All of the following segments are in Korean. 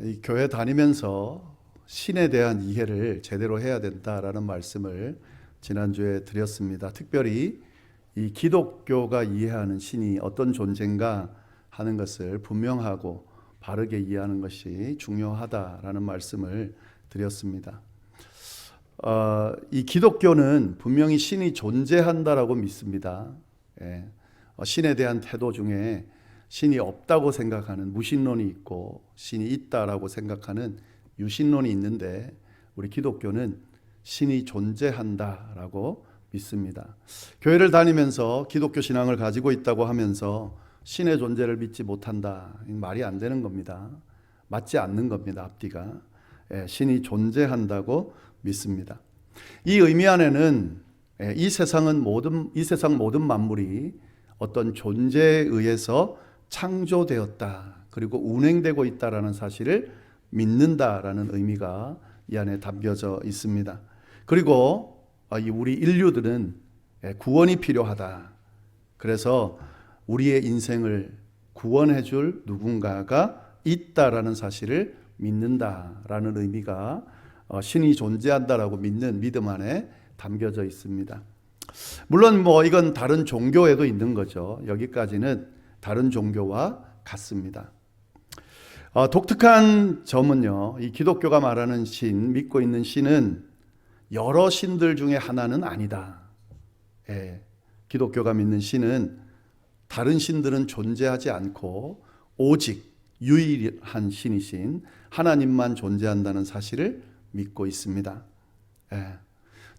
이 교회 다니면서 신에 대한 이해를 제대로 해야 된다라는 말씀을 지난주에 드렸습니다. 특별히 이 기독교가 이해하는 신이 어떤 존재인가 하는 것을 분명하고 바르게 이해하는 것이 중요하다라는 말씀을 드렸습니다. 이 기독교는 분명히 신이 존재한다라고 믿습니다. 신에 대한 태도 중에 신이 없다고 생각하는 무신론이 있고 신이 있다라고 생각하는 유신론이 있는데, 우리 기독교는 신이 존재한다라고 믿습니다. 교회를 다니면서 기독교 신앙을 가지고 있다고 하면서 신의 존재를 믿지 못한다, 말이 안 되는 겁니다. 맞지 않는 겁니다. 앞뒤가. 신이 존재한다고 믿습니다. 이 의미 안에는 이 세상 모든 만물이 어떤 존재에 의해서 창조되었다, 그리고 운행되고 있다라는 사실을 믿는다라는 의미가 이 안에 담겨져 있습니다. 그리고 우리 인류들은 구원이 필요하다. 그래서 우리의 인생을 구원해 줄 누군가가 있다라는 사실을 믿는다라는 의미가 신이 존재한다라고 믿는 믿음 안에 담겨져 있습니다. 물론 이건 다른 종교에도 있는 거죠. 여기까지는 다른 종교와 같습니다. 독특한 점은요, 이 기독교가 말하는 신, 믿고 있는 신은 여러 신들 중에 하나는 아니다. 기독교가 믿는 신은 다른 신들은 존재하지 않고 오직 유일한 신이신 하나님만 존재한다는 사실을 믿고 있습니다.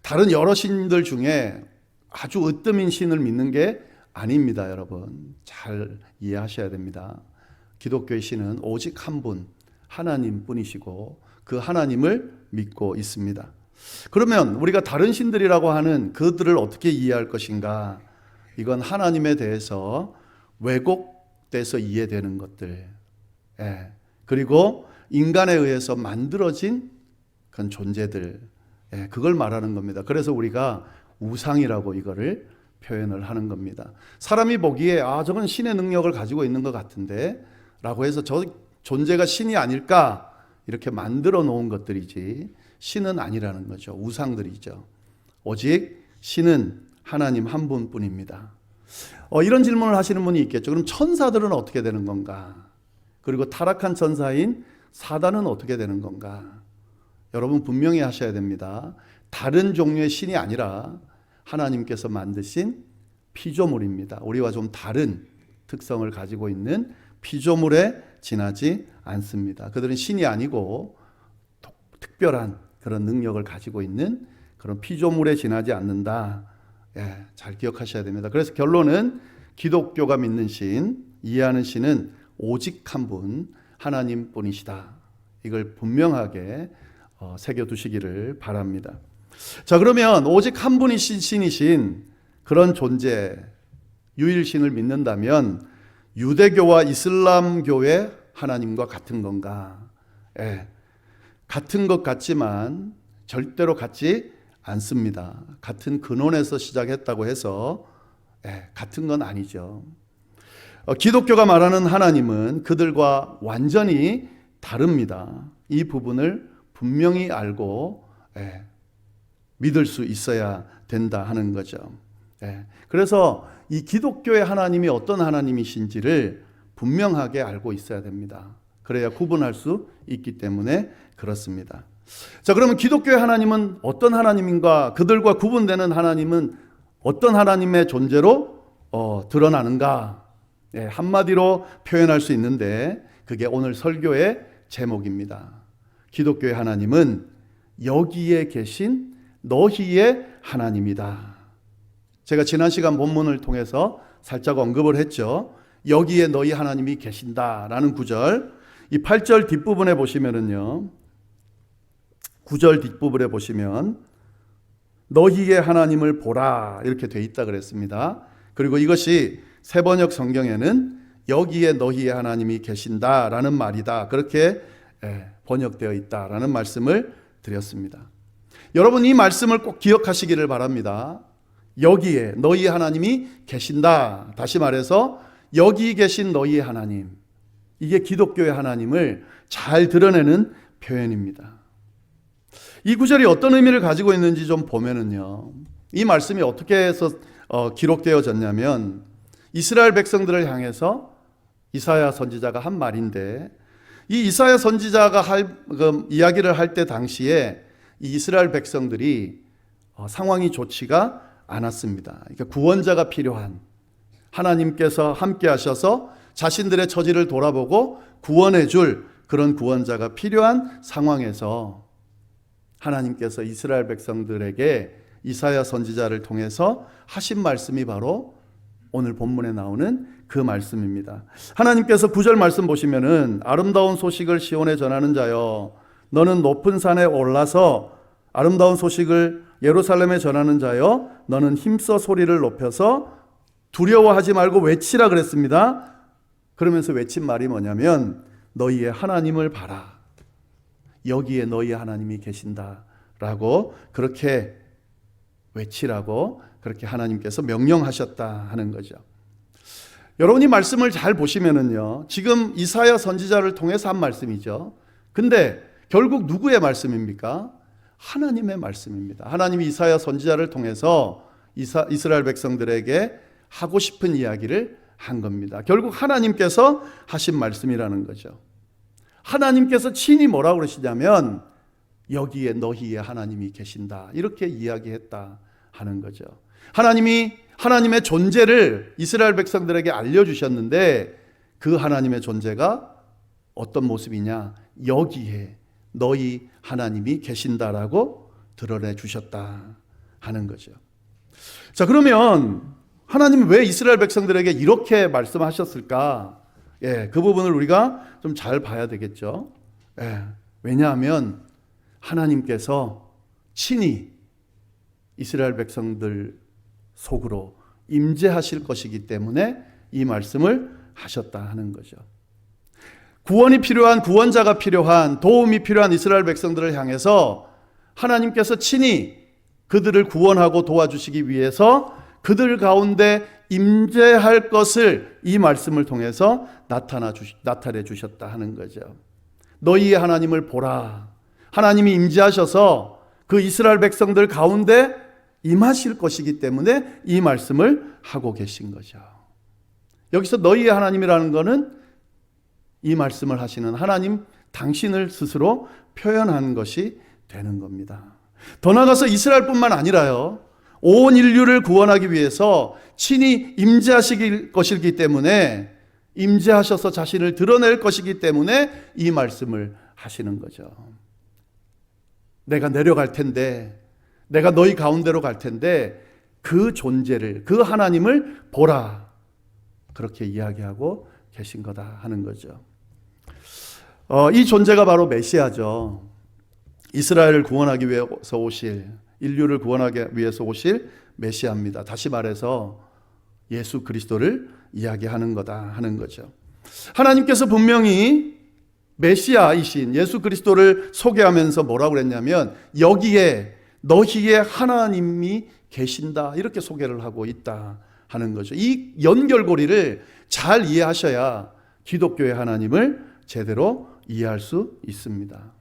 다른 여러 신들 중에 아주 으뜸인 신을 믿는 게 아닙니다. 여러분 잘 이해하셔야 됩니다. 기독교의 신은 오직 한 분, 하나님뿐이시고 그 하나님을 믿고 있습니다. 그러면 우리가 다른 신들이라고 하는 그들을 어떻게 이해할 것인가? 이건 하나님에 대해서 왜곡돼서 이해되는 것들, 그리고 인간에 의해서 만들어진 그런 존재들, 그걸 말하는 겁니다. 그래서 우리가 우상이라고 이거를 표현을 하는 겁니다. 사람이 보기에 저건 신의 능력을 가지고 있는 것 같은데 라고 해서 저 존재가 신이 아닐까 이렇게 만들어 놓은 것들이지 신은 아니라는 거죠. 우상들이죠. 오직 신은 하나님 한 분뿐입니다. 이런 질문을 하시는 분이 있겠죠. 그럼 천사들은 어떻게 되는 건가? 그리고 타락한 천사인 사단은 어떻게 되는 건가? 여러분 분명히 하셔야 됩니다. 다른 종류의 신이 아니라 하나님께서 만드신 피조물입니다. 우리와 좀 다른 특성을 가지고 있는 피조물에 지나지 않습니다. 그들은 신이 아니고 특별한 그런 능력을 가지고 있는 그런 피조물에 지나지 않는다. 잘 기억하셔야 됩니다. 그래서 결론은 기독교가 믿는 신, 이해하는 신은 오직 한 분, 하나님뿐이시다. 이걸 분명하게 새겨두시기를 바랍니다. 자, 그러면 오직 한 분이신 신이신 그런 존재, 유일신을 믿는다면 유대교와 이슬람교의 하나님과 같은 건가? 같은 것 같지만 절대로 같지 않습니다. 같은 근원에서 시작했다고 해서 같은 건 아니죠. 기독교가 말하는 하나님은 그들과 완전히 다릅니다. 이 부분을 분명히 알고 믿을 수 있어야 된다 하는 거죠. 그래서 이 기독교의 하나님이 어떤 하나님이신지를 분명하게 알고 있어야 됩니다. 그래야 구분할 수 있기 때문에 그렇습니다. 자, 그러면 기독교의 하나님은 어떤 하나님인가? 그들과 구분되는 하나님은 어떤 하나님의 존재로 드러나는가? 한마디로 표현할 수 있는데 그게 오늘 설교의 제목입니다. 기독교의 하나님은 여기에 계신 너희의 하나님이다. 제가 지난 시간 본문을 통해서 살짝 언급을 했죠. 여기에 너희 하나님이 계신다라는 구절. 이 8절 뒷부분에 보시면은요. 9절 뒷부분에 보시면 너희의 하나님을 보라 이렇게 돼 있다 그랬습니다. 그리고 이것이 새번역 성경에는 여기에 너희의 하나님이 계신다라는 말이다. 그렇게 번역되어 있다라는 말씀을 드렸습니다. 여러분 이 말씀을 꼭 기억하시기를 바랍니다. 여기에 너희 하나님이 계신다. 다시 말해서 여기 계신 너희 하나님, 이게 기독교의 하나님을 잘 드러내는 표현입니다. 이 구절이 어떤 의미를 가지고 있는지 좀 보면은요, 이 말씀이 어떻게 해서 기록되어졌냐면 이스라엘 백성들을 향해서 이사야 선지자가 한 말인데, 이 이사야 선지자가 이야기를 할 때 당시에 이 이스라엘 백성들이 상황이 좋지가 않았습니다. 그러니까 구원자가 필요한, 하나님께서 함께 하셔서 자신들의 처지를 돌아보고 구원해 줄 그런 구원자가 필요한 상황에서 하나님께서 이스라엘 백성들에게 이사야 선지자를 통해서 하신 말씀이 바로 오늘 본문에 나오는 그 말씀입니다. 하나님께서 9절 말씀 보시면은 아름다운 소식을 시온에 전하는 자여, 너는 높은 산에 올라서 아름다운 소식을 예루살렘에 전하는 자여, 너는 힘써 소리를 높여서 두려워하지 말고 외치라 그랬습니다. 그러면서 외친 말이 뭐냐면 너희의 하나님을 봐라. 여기에 너희의 하나님이 계신다라고 그렇게 외치라고 그렇게 하나님께서 명령하셨다 하는 거죠. 여러분이 말씀을 잘 보시면은요, 지금 이사야 선지자를 통해서 한 말씀이죠. 근데 결국 누구의 말씀입니까? 하나님의 말씀입니다. 하나님이 이사야 선지자를 통해서 이스라엘 백성들에게 하고 싶은 이야기를 한 겁니다. 결국 하나님께서 하신 말씀이라는 거죠. 하나님께서 친히 뭐라고 그러시냐면 여기에 너희의 하나님이 계신다, 이렇게 이야기했다 하는 거죠. 하나님이 하나님의 존재를 이스라엘 백성들에게 알려주셨는데 그 하나님의 존재가 어떤 모습이냐, 여기에 너희 하나님이 계신다라고 드러내 주셨다 하는 거죠. 자, 그러면 하나님은 왜 이스라엘 백성들에게 이렇게 말씀하셨을까? 그 부분을 우리가 좀 잘 봐야 되겠죠. 왜냐하면 하나님께서 친히 이스라엘 백성들 속으로 임재하실 것이기 때문에 이 말씀을 하셨다 하는 거죠. 구원이 필요한, 구원자가 필요한, 도움이 필요한 이스라엘 백성들을 향해서 하나님께서 친히 그들을 구원하고 도와주시기 위해서 그들 가운데 임재할 것을 이 말씀을 통해서 나타내 주셨다 하는 거죠. 너희의 하나님을 보라. 하나님이 임재하셔서 그 이스라엘 백성들 가운데 임하실 것이기 때문에 이 말씀을 하고 계신 거죠. 여기서 너희의 하나님이라는 것은 이 말씀을 하시는 하나님 당신을 스스로 표현한 것이 되는 겁니다. 더 나아가서 이스라엘뿐만 아니라요, 온 인류를 구원하기 위해서 친히 임재하실 것이기 때문에, 임재하셔서 자신을 드러낼 것이기 때문에 이 말씀을 하시는 거죠. 내가 내려갈 텐데, 내가 너희 가운데로 갈 텐데 그 존재를, 그 하나님을 보라, 그렇게 이야기하고 계신 거다 하는 거죠. 이 존재가 바로 메시아죠. 이스라엘을 구원하기 위해서 오실, 인류를 구원하기 위해서 오실 메시아입니다. 다시 말해서 예수 그리스도를 이야기하는 거다 하는 거죠. 하나님께서 분명히 메시아이신 예수 그리스도를 소개하면서 뭐라고 그랬냐면 여기에 너희의 하나님이 계신다, 이렇게 소개를 하고 있다 하는 거죠. 이 연결고리를 잘 이해하셔야 기독교의 하나님을 제대로 이해할 수 있습니다.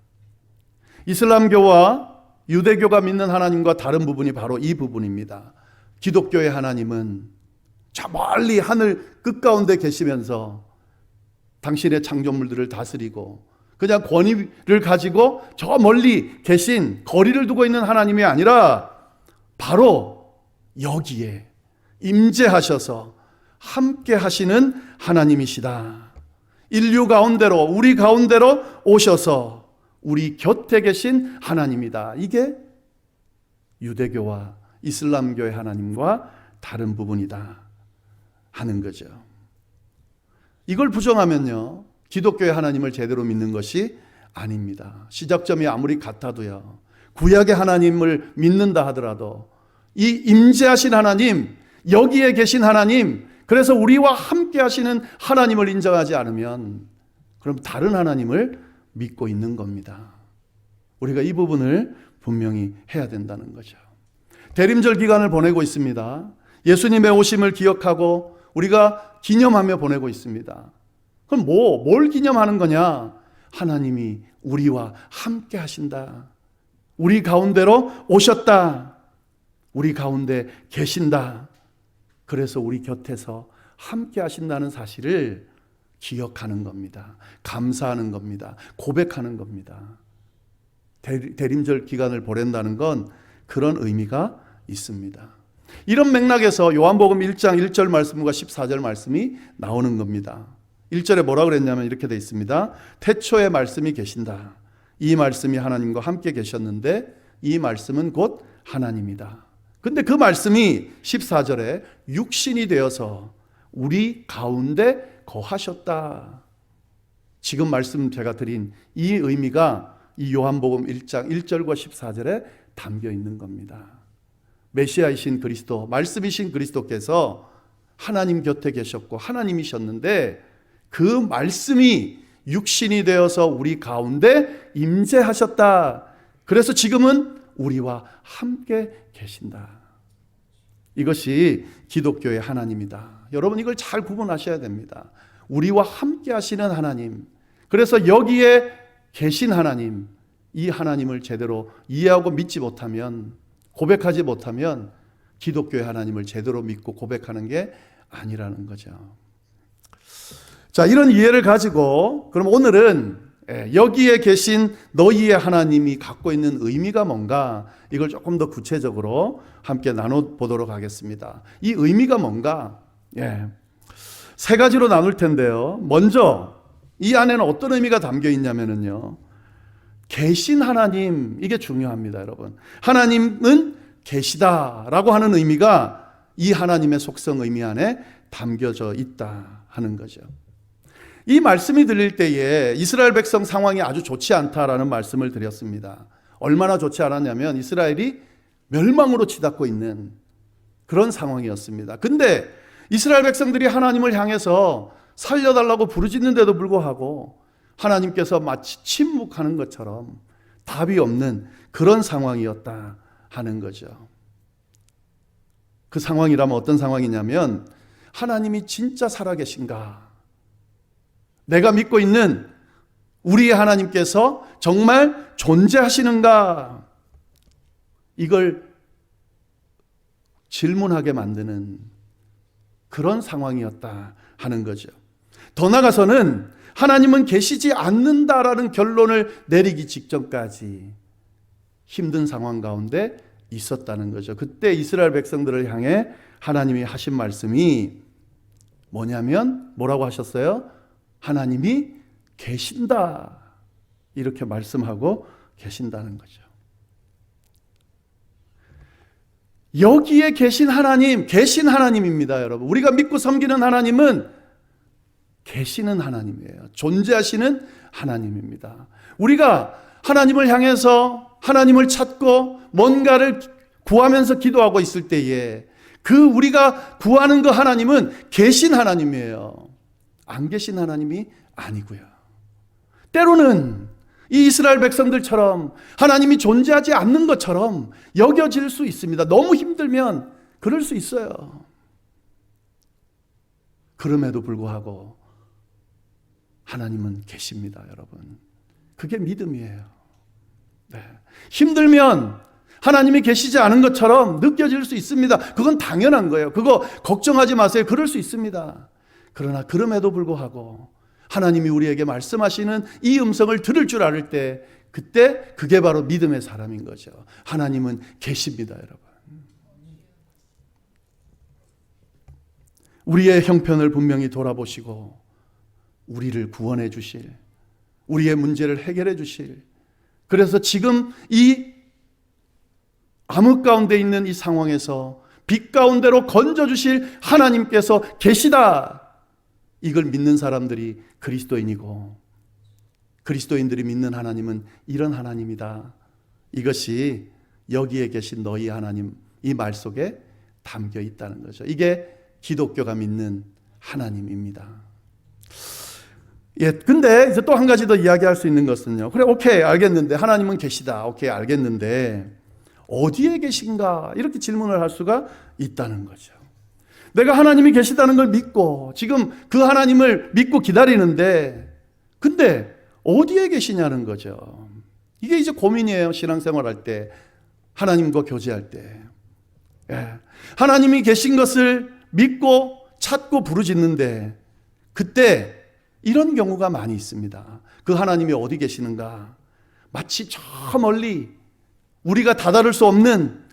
이슬람교와 유대교가 믿는 하나님과 다른 부분이 바로 이 부분입니다. 기독교의 하나님은 저 멀리 하늘 끝가운데 계시면서 당신의 창조물들을 다스리고 그냥 권위를 가지고 저 멀리 계신, 거리를 두고 있는 하나님이 아니라 바로 여기에 임재하셔서 함께 하시는 하나님이시다. 인류 가운데로, 우리 가운데로 오셔서 우리 곁에 계신 하나님이다. 이게 유대교와 이슬람교의 하나님과 다른 부분이다 하는 거죠. 이걸 부정하면요, 기독교의 하나님을 제대로 믿는 것이 아닙니다. 시작점이 아무리 같아도요, 구약의 하나님을 믿는다 하더라도 이 임재하신 하나님, 여기에 계신 하나님, 그래서 우리와 함께 하시는 하나님을 인정하지 않으면 그럼 다른 하나님을 믿고 있는 겁니다. 우리가 이 부분을 분명히 해야 된다는 거죠. 대림절 기간을 보내고 있습니다. 예수님의 오심을 기억하고 우리가 기념하며 보내고 있습니다. 그럼 뭘 기념하는 거냐? 하나님이 우리와 함께 하신다. 우리 가운데로 오셨다. 우리 가운데 계신다. 그래서 우리 곁에서 함께 하신다는 사실을 기억하는 겁니다. 감사하는 겁니다. 고백하는 겁니다. 대림절 기간을 보낸다는 건 그런 의미가 있습니다. 이런 맥락에서 요한복음 1장 1절 말씀과 14절 말씀이 나오는 겁니다. 1절에 뭐라 그랬냐면 이렇게 되어 있습니다. 태초에 말씀이 계신다. 이 말씀이 하나님과 함께 계셨는데 이 말씀은 곧 하나님이다. 근데 그 말씀이 14절에 육신이 되어서 우리 가운데 거하셨다. 지금 말씀 제가 드린 이 의미가 이 요한복음 1장 1절과 14절에 담겨 있는 겁니다. 메시아이신 그리스도, 말씀이신 그리스도께서 하나님 곁에 계셨고 하나님이셨는데 그 말씀이 육신이 되어서 우리 가운데 임재하셨다. 그래서 지금은 우리와 함께 계신다. 이것이 기독교의 하나님이다. 여러분 이걸 잘 구분하셔야 됩니다. 우리와 함께 하시는 하나님, 그래서 여기에 계신 하나님, 이 하나님을 제대로 이해하고 믿지 못하면, 고백하지 못하면 기독교의 하나님을 제대로 믿고 고백하는 게 아니라는 거죠. 자, 이런 이해를 가지고 그럼 오늘은 여기에 계신 너희의 하나님이 갖고 있는 의미가 뭔가, 이걸 조금 더 구체적으로 함께 나눠보도록 하겠습니다. 이 의미가 뭔가, 세 가지로 나눌 텐데요. 먼저 이 안에는 어떤 의미가 담겨 있냐면요, 계신 하나님, 이게 중요합니다, 여러분. 하나님은 계시다라고 하는 의미가 이 하나님의 속성 의미 안에 담겨져 있다 하는 거죠. 이 말씀이 들릴 때에 이스라엘 백성 상황이 아주 좋지 않다라는 말씀을 드렸습니다. 얼마나 좋지 않았냐면 이스라엘이 멸망으로 치닫고 있는 그런 상황이었습니다. 근데 이스라엘 백성들이 하나님을 향해서 살려달라고 부르짖는데도 불구하고 하나님께서 마치 침묵하는 것처럼 답이 없는 그런 상황이었다 하는 거죠. 그 상황이라면 어떤 상황이냐면, 하나님이 진짜 살아계신가? 내가 믿고 있는 우리의 하나님께서 정말 존재하시는가? 이걸 질문하게 만드는 그런 상황이었다 하는 거죠. 더 나아가서는 하나님은 계시지 않는다라는 결론을 내리기 직전까지 힘든 상황 가운데 있었다는 거죠. 그때 이스라엘 백성들을 향해 하나님이 하신 말씀이 뭐냐면, 뭐라고 하셨어요? 하나님이 계신다, 이렇게 말씀하고 계신다는 거죠. 여기에 계신 하나님, 계신 하나님입니다, 여러분. 우리가 믿고 섬기는 하나님은 계시는 하나님이에요. 존재하시는 하나님입니다. 우리가 하나님을 향해서 하나님을 찾고 뭔가를 구하면서 기도하고 있을 때에 그 우리가 구하는 그 하나님은 계신 하나님이에요. 안 계신 하나님이 아니고요. 때로는 이 이스라엘 백성들처럼 하나님이 존재하지 않는 것처럼 여겨질 수 있습니다. 너무 힘들면 그럴 수 있어요. 그럼에도 불구하고 하나님은 계십니다, 여러분. 그게 믿음이에요. 힘들면 하나님이 계시지 않은 것처럼 느껴질 수 있습니다. 그건 당연한 거예요. 그거 걱정하지 마세요. 그럴 수 있습니다. 그러나 그럼에도 불구하고 하나님이 우리에게 말씀하시는 이 음성을 들을 줄 알을 때, 그때 그게 바로 믿음의 사람인 거죠. 하나님은 계십니다, 여러분. 우리의 형편을 분명히 돌아보시고 우리를 구원해 주실, 우리의 문제를 해결해 주실, 그래서 지금 이 암흑 가운데 있는 이 상황에서 빛 가운데로 건져 주실 하나님께서 계시다. 이걸 믿는 사람들이 그리스도인이고, 그리스도인들이 믿는 하나님은 이런 하나님이다. 이것이 여기에 계신 너희 하나님, 이 말 속에 담겨 있다는 거죠. 이게 기독교가 믿는 하나님입니다. 근데 이제 또 한 가지 더 이야기할 수 있는 것은요, 그래, 오케이, 알겠는데 하나님은 계시다. 오케이, 알겠는데 어디에 계신가? 이렇게 질문을 할 수가 있다는 거죠. 내가 하나님이 계시다는 걸 믿고 지금 그 하나님을 믿고 기다리는데 근데 어디에 계시냐는 거죠. 이게 이제 고민이에요. 신앙생활할 때, 하나님과 교제할 때. 하나님이 계신 것을 믿고 찾고 부르짖는데 그때 이런 경우가 많이 있습니다. 그 하나님이 어디 계시는가? 마치 저 멀리 우리가 다다를 수 없는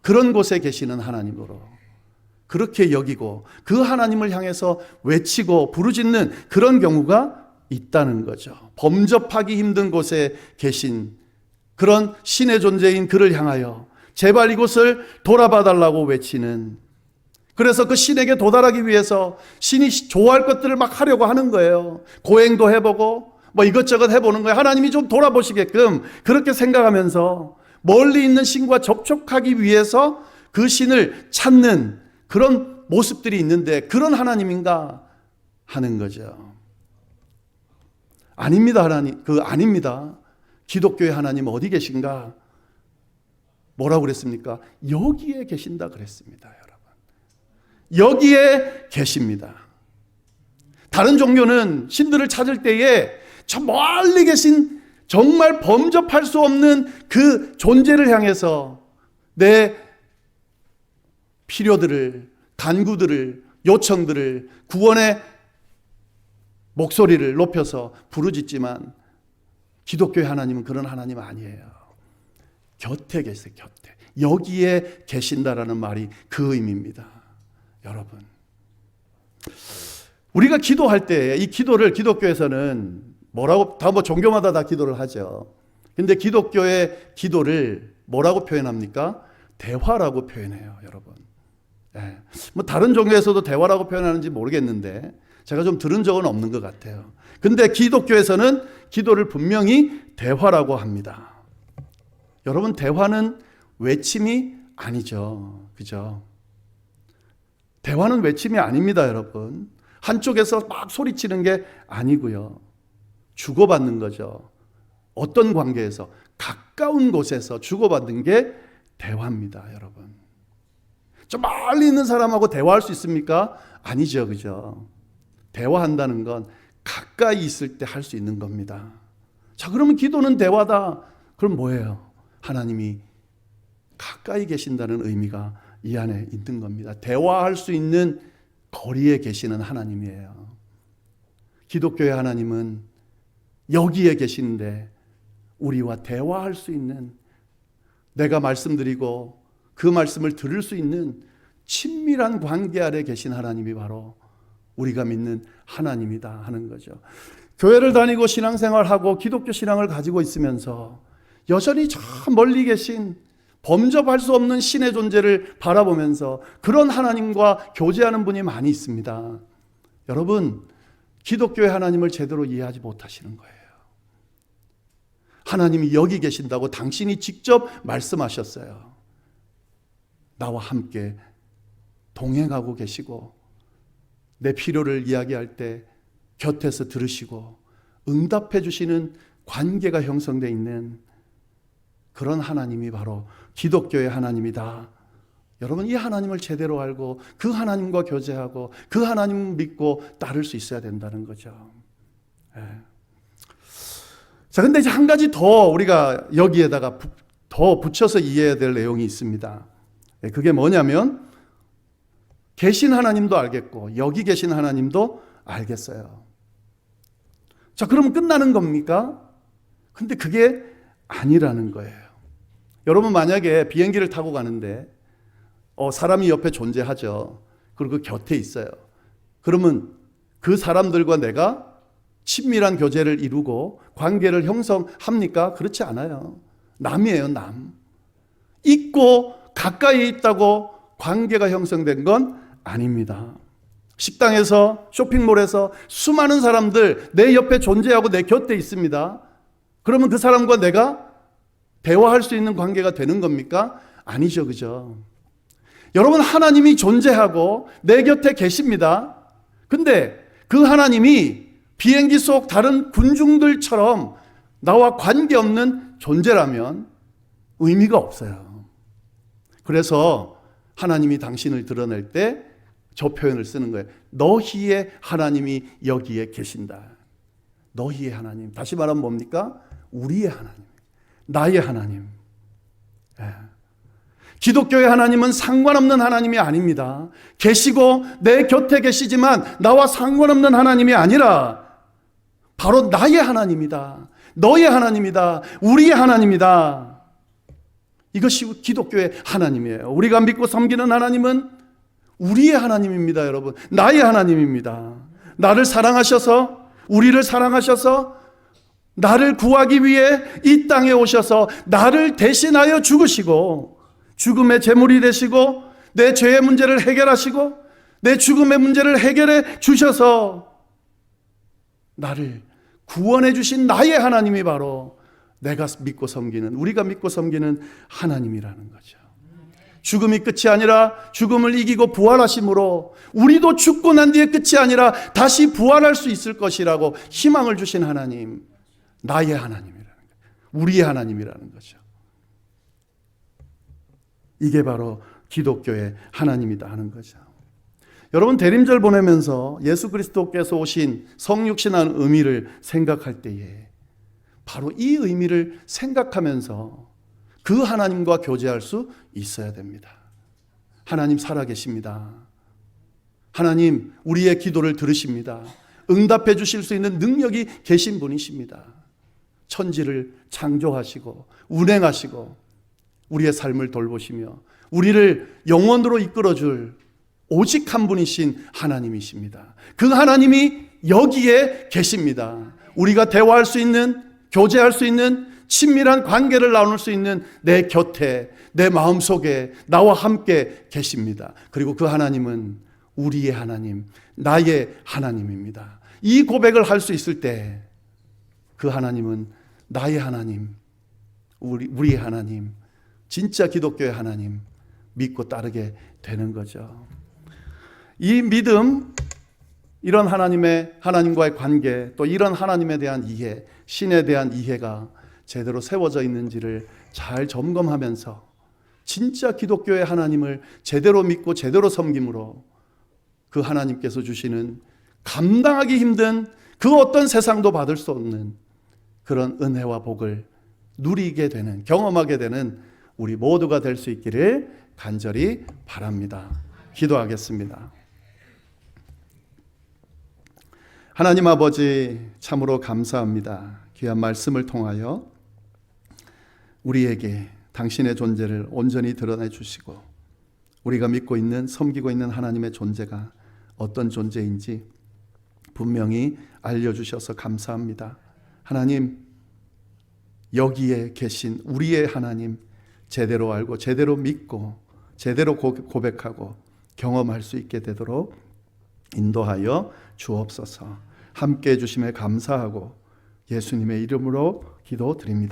그런 곳에 계시는 하나님으로 그렇게 여기고 그 하나님을 향해서 외치고 부르짖는 그런 경우가 있다는 거죠. 범접하기 힘든 곳에 계신 그런 신의 존재인 그를 향하여 제발 이곳을 돌아봐 달라고 외치는, 그래서 그 신에게 도달하기 위해서 신이 좋아할 것들을 막 하려고 하는 거예요. 고행도 해보고 뭐 이것저것 해보는 거예요. 하나님이 좀 돌아보시게끔 그렇게 생각하면서 멀리 있는 신과 접촉하기 위해서 그 신을 찾는 그런 모습들이 있는데 그런 하나님인가 하는 거죠. 아닙니다. 아닙니다. 기독교의 하나님 어디 계신가? 뭐라고 그랬습니까? 여기에 계신다 그랬습니다, 여러분. 여기에 계십니다. 다른 종교는 신들을 찾을 때에 저 멀리 계신 정말 범접할 수 없는 그 존재를 향해서 내 필요들을, 간구들을, 요청들을, 구원의 목소리를 높여서 부르짖지만 기독교의 하나님은 그런 하나님 아니에요. 곁에 계세요, 곁에. 여기에 계신다라는 말이 그 의미입니다. 여러분, 우리가 기도할 때 이 기도를 기독교에서는 뭐라고, 다 뭐 종교마다 다 기도를 하죠. 근데 기독교의 기도를 뭐라고 표현합니까? 대화라고 표현해요, 여러분. 뭐 다른 종교에서도 대화라고 표현하는지 모르겠는데 제가 좀 들은 적은 없는 것 같아요. 근데 기독교에서는 기도를 분명히 대화라고 합니다. 여러분, 대화는 외침이 아니죠. 그죠? 대화는 외침이 아닙니다, 여러분. 한쪽에서 막 소리치는 게 아니고요. 주고받는 거죠. 어떤 관계에서, 가까운 곳에서 주고받는 게 대화입니다, 여러분. 저 멀리 있는 사람하고 대화할 수 있습니까? 아니죠, 그죠? 대화한다는 건 가까이 있을 때 할 수 있는 겁니다. 자, 그러면 기도는 대화다. 그럼 뭐예요? 하나님이 가까이 계신다는 의미가 이 안에 있는 겁니다. 대화할 수 있는 거리에 계시는 하나님이에요. 기독교의 하나님은 여기에 계시는데 우리와 대화할 수 있는, 내가 말씀드리고 그 말씀을 들을 수 있는 친밀한 관계 아래 계신 하나님이 바로 우리가 믿는 하나님이다 하는 거죠. 교회를 다니고 신앙생활하고 기독교 신앙을 가지고 있으면서 여전히 저 멀리 계신 범접할 수 없는 신의 존재를 바라보면서 그런 하나님과 교제하는 분이 많이 있습니다. 여러분, 기독교의 하나님을 제대로 이해하지 못하시는 거예요. 하나님이 여기 계신다고 당신이 직접 말씀하셨어요. 나와 함께 동행하고 계시고 내 필요를 이야기할 때 곁에서 들으시고 응답해 주시는 관계가 형성되어 있는 그런 하나님이 바로 기독교의 하나님이다. 여러분, 이 하나님을 제대로 알고 그 하나님과 교제하고 그 하나님을 믿고 따를 수 있어야 된다는 거죠. 자, 근데 이제 한 가지 더 우리가 여기에다가 더 붙여서 이해해야 될 내용이 있습니다. 그게 뭐냐면 계신 하나님도 알겠고 여기 계신 하나님도 알겠어요. 자, 그러면 끝나는 겁니까? 근데 그게 아니라는 거예요. 여러분, 만약에 비행기를 타고 가는데 사람이 옆에 존재하죠. 그리고 그 곁에 있어요. 그러면 그 사람들과 내가 친밀한 교제를 이루고 관계를 형성합니까? 그렇지 않아요. 남이에요, 남. 있고 가까이 있다고 관계가 형성된 건 아닙니다. 식당에서, 쇼핑몰에서 수많은 사람들 내 옆에 존재하고 내 곁에 있습니다. 그러면 그 사람과 내가 대화할 수 있는 관계가 되는 겁니까? 아니죠, 그죠? 여러분, 하나님이 존재하고 내 곁에 계십니다. 근데 그 하나님이 비행기 속 다른 군중들처럼 나와 관계없는 존재라면 의미가 없어요. 그래서 하나님이 당신을 드러낼 때 저 표현을 쓰는 거예요. 너희의 하나님이 여기에 계신다. 너희의 하나님. 다시 말하면 뭡니까? 우리의 하나님. 나의 하나님. 예. 기독교의 하나님은 상관없는 하나님이 아닙니다. 계시고 내 곁에 계시지만 나와 상관없는 하나님이 아니라 바로 나의 하나님이다. 너의 하나님이다. 우리의 하나님이다. 이것이 기독교의 하나님이에요. 우리가 믿고 섬기는 하나님은 우리의 하나님입니다, 여러분. 나의 하나님입니다. 나를 사랑하셔서, 우리를 사랑하셔서 나를 구하기 위해 이 땅에 오셔서 나를 대신하여 죽으시고 죽음의 제물이 되시고 내 죄의 문제를 해결하시고 내 죽음의 문제를 해결해 주셔서 나를 구원해 주신 나의 하나님이 바로 내가 믿고 섬기는, 우리가 믿고 섬기는 하나님이라는 거죠. 죽음이 끝이 아니라 죽음을 이기고 부활하심으로 우리도 죽고 난 뒤에 끝이 아니라 다시 부활할 수 있을 것이라고 희망을 주신 하나님, 나의 하나님이라는 거죠. 우리의 하나님이라는 거죠. 이게 바로 기독교의 하나님이다 하는 거죠. 여러분, 대림절 보내면서 예수 그리스도께서 오신 성육신한 의미를 생각할 때에 바로 이 의미를 생각하면서 그 하나님과 교제할 수 있어야 됩니다. 하나님 살아계십니다. 하나님 우리의 기도를 들으십니다. 응답해 주실 수 있는 능력이 계신 분이십니다. 천지를 창조하시고 운행하시고 우리의 삶을 돌보시며 우리를 영원으로 이끌어줄 오직 한 분이신 하나님이십니다. 그 하나님이 여기에 계십니다. 우리가 대화할 수 있는, 교제할 수 있는, 친밀한 관계를 나눌 수 있는 내 곁에, 내 마음속에 나와 함께 계십니다. 그리고 그 하나님은 우리의 하나님, 나의 하나님입니다. 이 고백을 할 수 있을 때 그 하나님은 나의 하나님, 우리의 하나님, 진짜 기독교의 하나님 믿고 따르게 되는 거죠. 이 믿음, 이런 하나님과의 관계, 또 이런 하나님에 대한 이해, 신에 대한 이해가 제대로 세워져 있는지를 잘 점검하면서 진짜 기독교의 하나님을 제대로 믿고 제대로 섬김으로 그 하나님께서 주시는 감당하기 힘든 그 어떤 세상도 받을 수 없는 그런 은혜와 복을 누리게 되는, 경험하게 되는 우리 모두가 될 수 있기를 간절히 바랍니다. 기도하겠습니다. 하나님 아버지, 참으로 감사합니다. 귀한 말씀을 통하여 우리에게 당신의 존재를 온전히 드러내 주시고 우리가 믿고 있는, 섬기고 있는 하나님의 존재가 어떤 존재인지 분명히 알려주셔서 감사합니다. 하나님, 여기에 계신 우리의 하나님 제대로 알고 제대로 믿고 제대로 고백하고 경험할 수 있게 되도록 인도하여 주옵소서. 함께해 주심에 감사하고 예수님의 이름으로 기도드립니다.